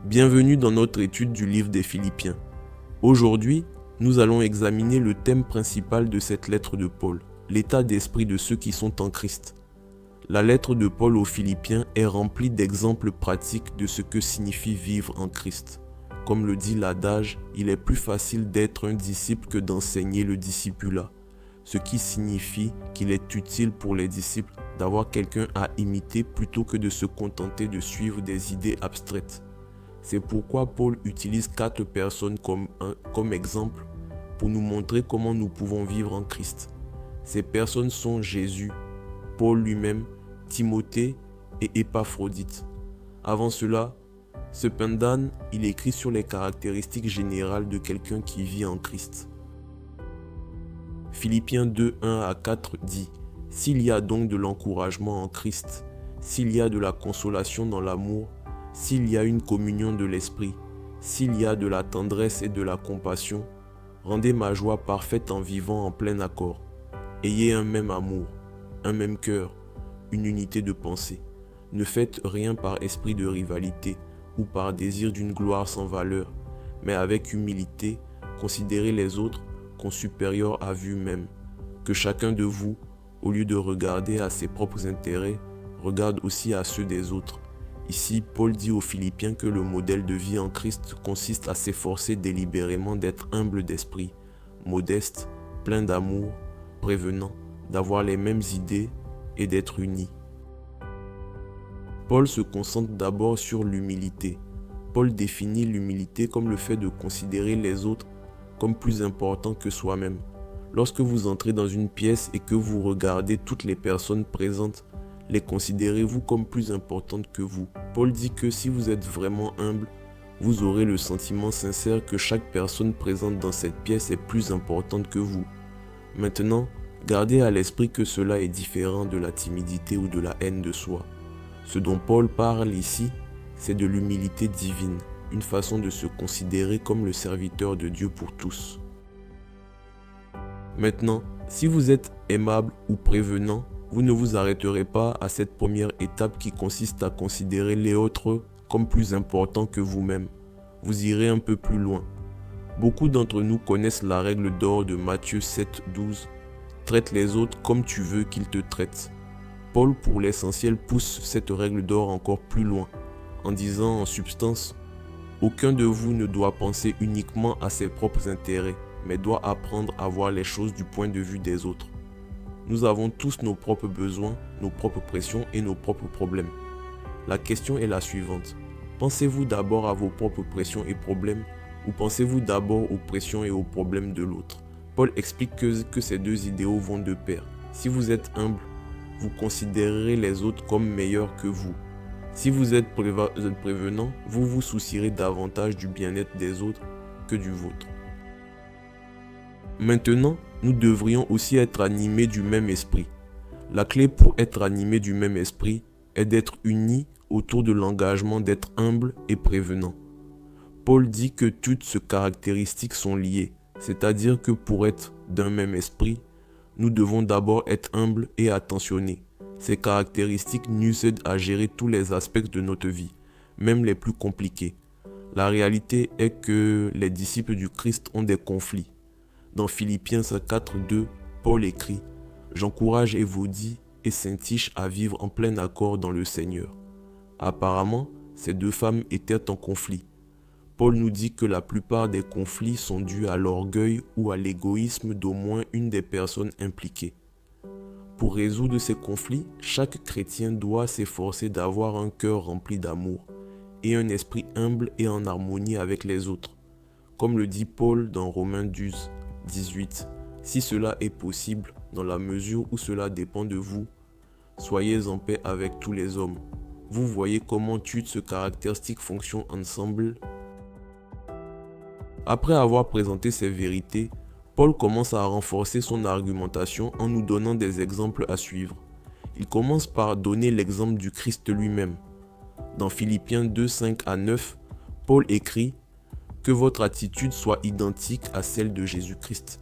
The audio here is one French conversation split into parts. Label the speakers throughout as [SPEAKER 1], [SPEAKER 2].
[SPEAKER 1] Bienvenue dans notre étude du livre des Philippiens. Aujourd'hui, nous allons examiner le thème principal de cette lettre de Paul, l'état d'esprit de ceux qui sont en Christ. La lettre de Paul aux Philippiens est remplie d'exemples pratiques de ce que signifie vivre en Christ. Comme le dit l'adage, il est plus facile d'être un disciple que d'enseigner le discipulat, ce qui signifie qu'il est utile pour les disciples d'avoir quelqu'un à imiter plutôt que de se contenter de suivre des idées abstraites. C'est pourquoi Paul utilise 4 personnes comme exemple pour nous montrer comment nous pouvons vivre en Christ. Ces personnes sont Jésus, Paul lui-même, Timothée et Épaphrodite. Avant cela, cependant, il écrit sur les caractéristiques générales de quelqu'un qui vit en Christ. Philippiens 2, 1 à 4 dit « S'il y a donc de l'encouragement en Christ, s'il y a de la consolation dans l'amour, s'il y a une communion de l'esprit, s'il y a de la tendresse et de la compassion, rendez ma joie parfaite en vivant en plein accord. Ayez un même amour, un même cœur, une unité de pensée. Ne faites rien par esprit de rivalité ou par désir d'une gloire sans valeur, mais avec humilité, considérez les autres comme supérieurs à vous-même. Que chacun de vous, au lieu de regarder à ses propres intérêts, regarde aussi à ceux des autres. Ici, Paul dit aux Philippiens que le modèle de vie en Christ consiste à s'efforcer délibérément d'être humble d'esprit, modeste, plein d'amour, prévenant, d'avoir les mêmes idées et d'être unis. Paul se concentre d'abord sur l'humilité. Paul définit l'humilité comme le fait de considérer les autres comme plus importants que soi-même. Lorsque vous entrez dans une pièce et que vous regardez toutes les personnes présentes, les considérez-vous comme plus importantes que vous? Paul dit que si vous êtes vraiment humble, vous aurez le sentiment sincère que chaque personne présente dans cette pièce est plus importante que vous. Maintenant, gardez à l'esprit que cela est différent de la timidité ou de la haine de soi. Ce dont Paul parle ici, c'est de l'humilité divine, une façon de se considérer comme le serviteur de Dieu pour tous. Maintenant, si vous êtes aimable ou prévenant, vous ne vous arrêterez pas à cette première étape qui consiste à considérer les autres comme plus importants que vous-même. Vous irez un peu plus loin. Beaucoup d'entre nous connaissent la règle d'or de Matthieu 7, 12. Traite les autres comme tu veux qu'ils te traitent. Paul, pour l'essentiel, pousse cette règle d'or encore plus loin, en disant en substance, aucun de vous ne doit penser uniquement à ses propres intérêts, mais doit apprendre à voir les choses du point de vue des autres. Nous avons tous nos propres besoins, nos propres pressions et nos propres problèmes. La question est la suivante. Pensez-vous d'abord à vos propres pressions et problèmes ou pensez-vous d'abord aux pressions et aux problèmes de l'autre? Paul explique que ces deux idéaux vont de pair. Si vous êtes humble, vous considérerez les autres comme meilleurs que vous. Si vous êtes prévenant, vous vous soucierez davantage du bien-être des autres que du vôtre. Maintenant, nous devrions aussi être animés du même esprit. La clé pour être animés du même esprit est d'être unis autour de l'engagement d'être humble et prévenant. Paul dit que toutes ces caractéristiques sont liées, c'est-à-dire que pour être d'un même esprit, nous devons d'abord être humbles et attentionnés. Ces caractéristiques nous aident à gérer tous les aspects de notre vie, même les plus compliqués. La réalité est que les disciples du Christ ont des conflits. Dans Philippiens 4, 2, Paul écrit « J'encourage Évodie et Syntyche à vivre en plein accord dans le Seigneur. » Apparemment, ces deux femmes étaient en conflit. Paul nous dit que la plupart des conflits sont dus à l'orgueil ou à l'égoïsme d'au moins une des personnes impliquées. Pour résoudre ces conflits, chaque chrétien doit s'efforcer d'avoir un cœur rempli d'amour et un esprit humble et en harmonie avec les autres. Comme le dit Paul dans Romains 12, 18, si cela est possible, dans la mesure où cela dépend de vous, soyez en paix avec tous les hommes. Vous voyez comment toutes ces caractéristiques fonctionnent ensemble. Après avoir présenté ces vérités, Paul commence à renforcer son argumentation en nous donnant des exemples à suivre. Il commence par donner l'exemple du Christ lui-même. Dans Philippiens 2, 5 à 9, Paul écrit « Que votre attitude soit identique à celle de Jésus-Christ.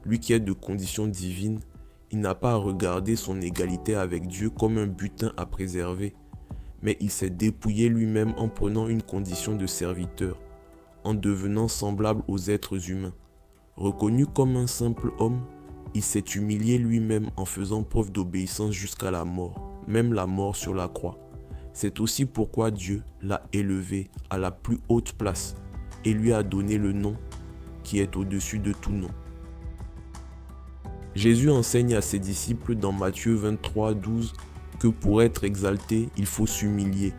[SPEAKER 1] Lui qui est de condition divine, il n'a pas à regarder son égalité avec Dieu comme un butin à préserver, mais il s'est dépouillé lui-même en prenant une condition de serviteur, en devenant semblable aux êtres humains. Reconnu comme un simple homme, il s'est humilié lui-même en faisant preuve d'obéissance jusqu'à la mort, même la mort sur la croix. C'est aussi pourquoi Dieu l'a élevé à la plus haute place et lui a donné le nom qui est au-dessus de tout nom. Jésus enseigne à ses disciples dans Matthieu 23, 12 que pour être exalté, il faut s'humilier.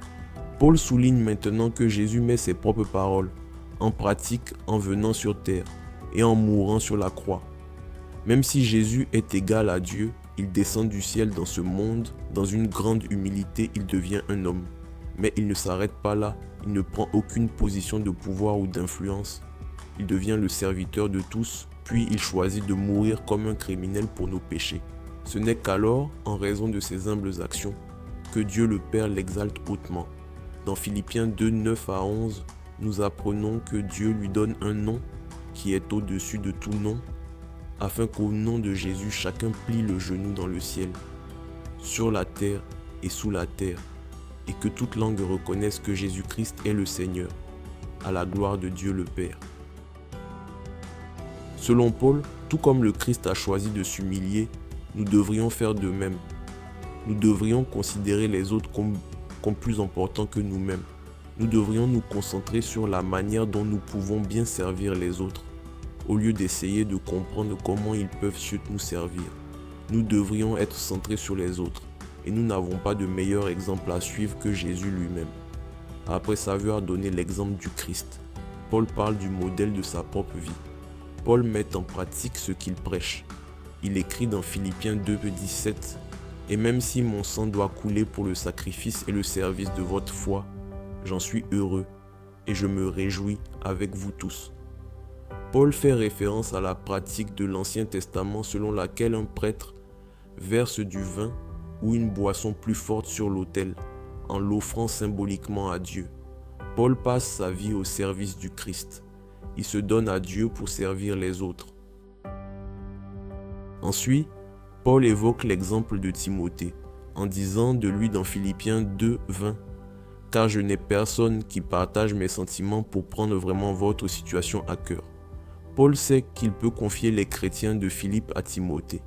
[SPEAKER 1] Paul souligne maintenant que Jésus met ses propres paroles en pratique en venant sur terre et en mourant sur la croix. Même si Jésus est égal à Dieu, il descend du ciel dans ce monde, dans une grande humilité, il devient un homme. Mais il ne s'arrête pas là, il ne prend aucune position de pouvoir ou d'influence. Il devient le serviteur de tous, puis il choisit de mourir comme un criminel pour nos péchés. Ce n'est qu'alors, en raison de ses humbles actions, que Dieu le Père l'exalte hautement. Dans Philippiens 2, 9 à 11, nous apprenons que Dieu lui donne un nom qui est au-dessus de tout nom, afin qu'au nom de Jésus, chacun plie le genou dans le ciel, sur la terre et sous la terre, et que toute langue reconnaisse que Jésus-Christ est le Seigneur, à la gloire de Dieu le Père. Selon Paul, tout comme le Christ a choisi de s'humilier, nous devrions faire de même. Nous devrions considérer les autres comme plus importants que nous-mêmes. Nous devrions nous concentrer sur la manière dont nous pouvons bien servir les autres, au lieu d'essayer de comprendre comment ils peuvent nous servir. Nous devrions être centrés sur les autres, et nous n'avons pas de meilleur exemple à suivre que Jésus lui-même. Après savoir donner l'exemple du Christ, Paul parle du modèle de sa propre vie. Paul met en pratique ce qu'il prêche. Il écrit dans Philippiens 2, 17 « Et même si mon sang doit couler pour le sacrifice et le service de votre foi, j'en suis heureux et je me réjouis avec vous tous. » Paul fait référence à la pratique de l'Ancien Testament selon laquelle un prêtre verse du vin ou une boisson plus forte sur l'autel en l'offrant symboliquement à Dieu. Paul passe sa vie au service du Christ. Il se donne à Dieu pour servir les autres. Ensuite, Paul évoque l'exemple de Timothée en disant de lui dans Philippiens 2, 20 « Car je n'ai personne qui partage mes sentiments pour prendre vraiment votre situation à cœur. » Paul sait qu'il peut confier les chrétiens de Philippe à Timothée,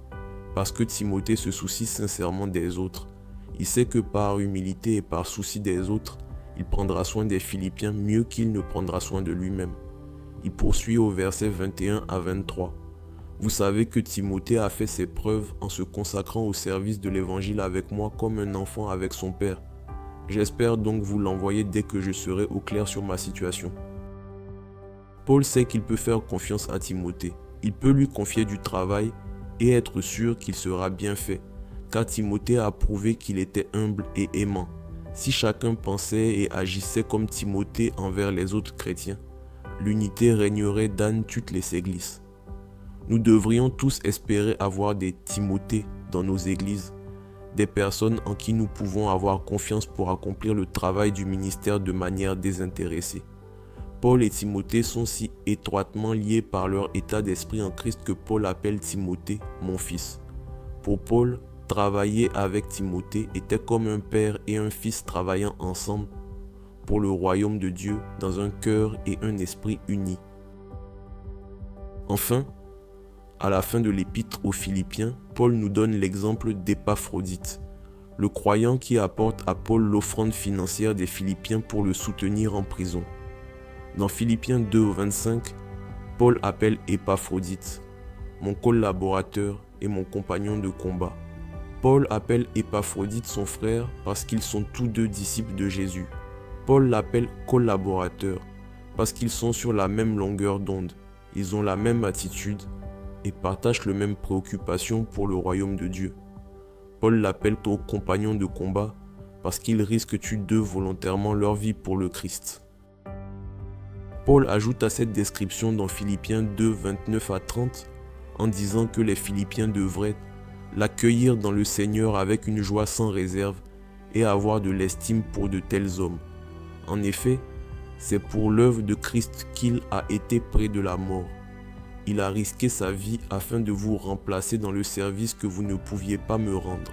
[SPEAKER 1] parce que Timothée se soucie sincèrement des autres. Il sait que par humilité et par souci des autres, il prendra soin des Philippiens mieux qu'il ne prendra soin de lui-même. Il poursuit au verset 21 à 23. « Vous savez que Timothée a fait ses preuves en se consacrant au service de l'évangile avec moi comme un enfant avec son père. J'espère donc vous l'envoyer dès que je serai au clair sur ma situation. » Paul sait qu'il peut faire confiance à Timothée. Il peut lui confier du travail et être sûr qu'il sera bien fait, car Timothée a prouvé qu'il était humble et aimant. Si chacun pensait et agissait comme Timothée envers les autres chrétiens, l'unité régnerait dans toutes les églises. Nous devrions tous espérer avoir des Timothées dans nos églises, des personnes en qui nous pouvons avoir confiance pour accomplir le travail du ministère de manière désintéressée. Paul et Timothée sont si étroitement liés par leur état d'esprit en Christ que Paul appelle Timothée « mon fils ». Pour Paul, travailler avec Timothée était comme un père et un fils travaillant ensemble pour le royaume de Dieu dans un cœur et un esprit unis. Enfin, à la fin de l'épître aux Philippiens, Paul nous donne l'exemple d'Épaphrodite, le croyant qui apporte à Paul l'offrande financière des Philippiens pour le soutenir en prison. Dans Philippiens 2 au 25, Paul appelle Épaphrodite mon collaborateur et mon compagnon de combat. Paul appelle Épaphrodite son frère parce qu'ils sont tous deux disciples de Jésus. Paul l'appelle collaborateur parce qu'ils sont sur la même longueur d'onde, ils ont la même attitude et partagent les mêmes préoccupations pour le royaume de Dieu. Paul l'appelle compagnon de combat parce qu'ils risquent tous deux volontairement leur vie pour le Christ. Paul ajoute à cette description dans Philippiens 2, 29 à 30 en disant que les Philippiens devraient l'accueillir dans le Seigneur avec une joie sans réserve et avoir de l'estime pour de tels hommes. En effet, c'est pour l'œuvre de Christ qu'il a été près de la mort. Il a risqué sa vie afin de vous remplacer dans le service que vous ne pouviez pas me rendre.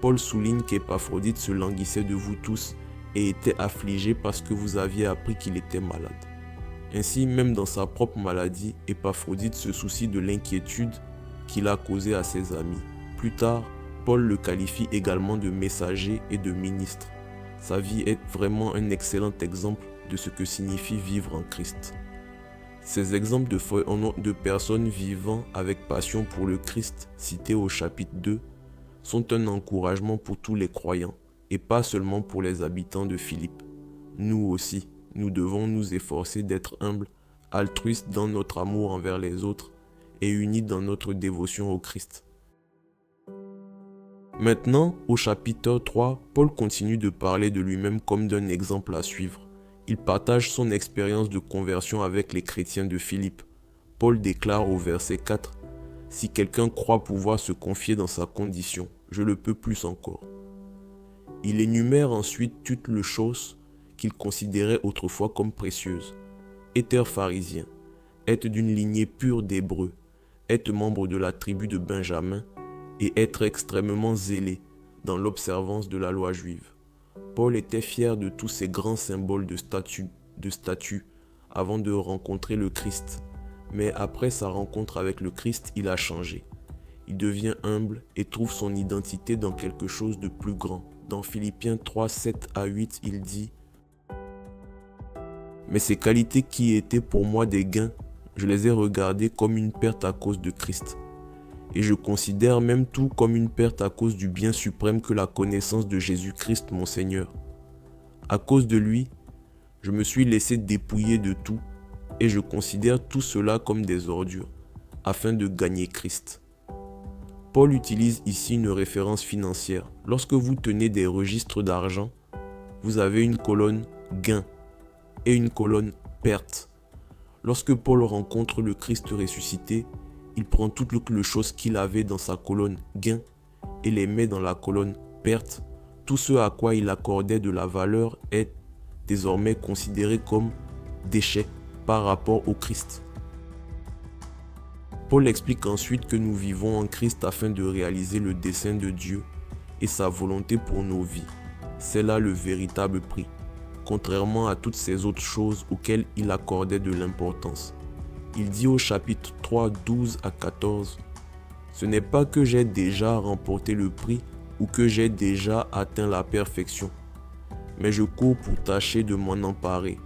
[SPEAKER 1] Paul souligne qu'Épaphrodite se languissait de vous tous et était affligé parce que vous aviez appris qu'il était malade. Ainsi, même dans sa propre maladie, Épaphrodite se soucie de l'inquiétude qu'il a causée à ses amis. Plus tard, Paul le qualifie également de messager et de ministre. Sa vie est vraiment un excellent exemple de ce que signifie vivre en Christ. Ces exemples de personnes vivant avec passion pour le Christ, cités au chapitre 2, sont un encouragement pour tous les croyants, et pas seulement pour les habitants de Philippe. Nous aussi, nous devons nous efforcer d'être humbles, altruistes dans notre amour envers les autres, et unis dans notre dévotion au Christ. Maintenant, au chapitre 3, Paul continue de parler de lui-même comme d'un exemple à suivre. Il partage son expérience de conversion avec les chrétiens de Philippe. Paul déclare au verset 4 « Si quelqu'un croit pouvoir se confier dans sa condition, je le peux plus encore. » Il énumère ensuite toutes les choses qu'il considérait autrefois comme précieuses. Être pharisien, être d'une lignée pure d'Hébreux, être membre de la tribu de Benjamin et être extrêmement zélé dans l'observance de la loi juive. Paul était fier de tous ces grands symboles de statut avant de rencontrer le Christ. Mais après sa rencontre avec le Christ, il a changé. Il devient humble et trouve son identité dans quelque chose de plus grand. Dans Philippiens 3, 7 à 8, il dit « Mais ces qualités qui étaient pour moi des gains, je les ai regardées comme une perte à cause de Christ. Et je considère même tout comme une perte à cause du bien suprême que la connaissance de Jésus-Christ mon Seigneur. À cause de lui, je me suis laissé dépouiller de tout et je considère tout cela comme des ordures, afin de gagner Christ. » Paul utilise ici une référence financière. Lorsque vous tenez des registres d'argent, vous avez une colonne gain et une colonne perte. Lorsque Paul rencontre le Christ ressuscité, il prend toutes les choses qu'il avait dans sa colonne gain et les met dans la colonne perte. Tout ce à quoi il accordait de la valeur est désormais considéré comme déchet par rapport au Christ. Paul explique ensuite que nous vivons en Christ afin de réaliser le dessein de Dieu et sa volonté pour nos vies. C'est là le véritable prix, contrairement à toutes ces autres choses auxquelles il accordait de l'importance. Il dit au chapitre 3, 12 à 14, « Ce n'est pas que j'ai déjà remporté le prix ou que j'ai déjà atteint la perfection, mais je cours pour tâcher de m'en emparer,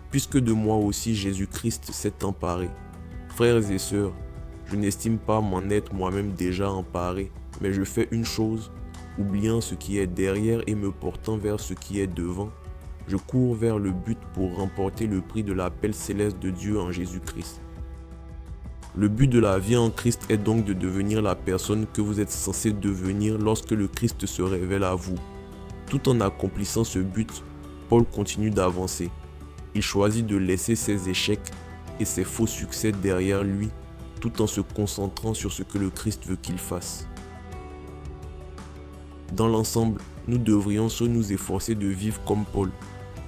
[SPEAKER 1] puisque de moi aussi Jésus-Christ s'est emparé. Frères et sœurs, je n'estime pas m'en être moi-même déjà emparé, mais je fais une chose, oubliant ce qui est derrière et me portant vers ce qui est devant. Je cours vers le but pour remporter le prix de l'appel céleste de Dieu en Jésus-Christ. » Le but de la vie en Christ est donc de devenir la personne que vous êtes censé devenir lorsque le Christ se révèle à vous. Tout en accomplissant ce but, Paul continue d'avancer. Il choisit de laisser ses échecs et ses faux succès derrière lui, tout en se concentrant sur ce que le Christ veut qu'il fasse. Dans l'ensemble, nous devrions nous efforcer de vivre comme Paul.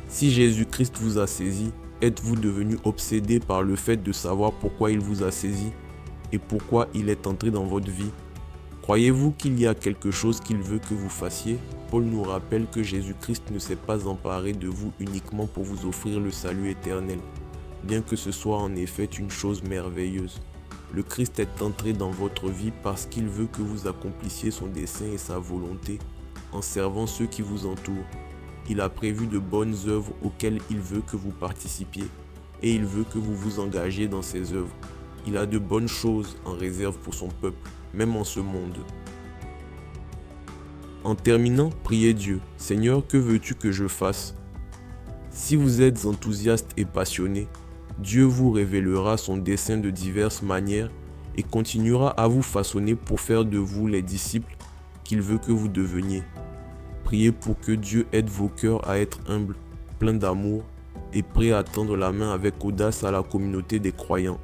[SPEAKER 1] Si Jésus-Christ vous a saisi, êtes-vous devenu obsédé par le fait de savoir pourquoi il vous a saisi et pourquoi il est entré dans votre vie? Croyez-vous qu'il y a quelque chose qu'il veut que vous fassiez? Paul nous rappelle que Jésus-Christ ne s'est pas emparé de vous uniquement pour vous offrir le salut éternel, bien que ce soit en effet une chose merveilleuse. Le Christ est entré dans votre vie parce qu'il veut que vous accomplissiez son dessein et sa volonté en servant ceux qui vous entourent. Il a prévu de bonnes œuvres auxquelles il veut que vous participiez et il veut que vous vous engagiez dans ces œuvres. Il a de bonnes choses en réserve pour son peuple, même en ce monde. En terminant, priez Dieu. « Seigneur, que veux-tu que je fasse ?» Si vous êtes enthousiaste et passionné, Dieu vous révélera son dessein de diverses manières et continuera à vous façonner pour faire de vous les disciples qu'il veut que vous deveniez. Priez pour que Dieu aide vos cœurs à être humbles, pleins d'amour et prêts à tendre la main avec audace à la communauté des croyants.